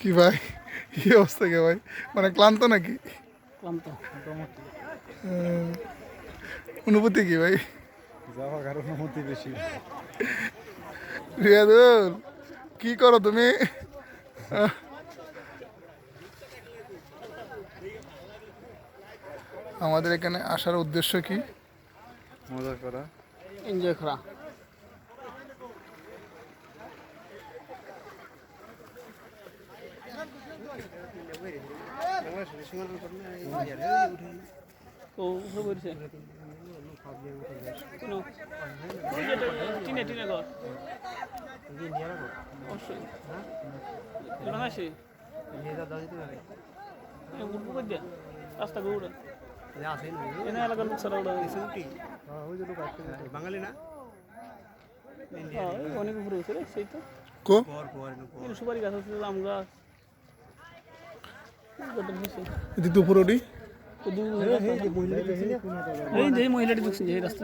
কি ভাই, কি অবস্থা কে ভাই, মানে ক্লান্ত নাকি? ক্লান্ত অনুভূতি কি ভাই? যাওয়া কারণ অনুমতি বেশি। রিয়াদুল, কি করো তুমি? আমাদের এখানে আসার উদ্দেশ্য কি? মজা করা, এনজয় করা। ও উপরে পড়ছে কোনো টিনে টিনে ঘর অবশ্যই আসে উঠবো কই দিয়া রাস্তা গো উড়ে এনে এলাকার লোক ছাড়া উড়ে বাঙালি না অনেক উপরে উঠছে রে সেই তো কো সুপারি গাছ আছে আম গাছ এদিক দুপুর ওডি এই যে মহিলাটি ঢুকছে যে রাস্তা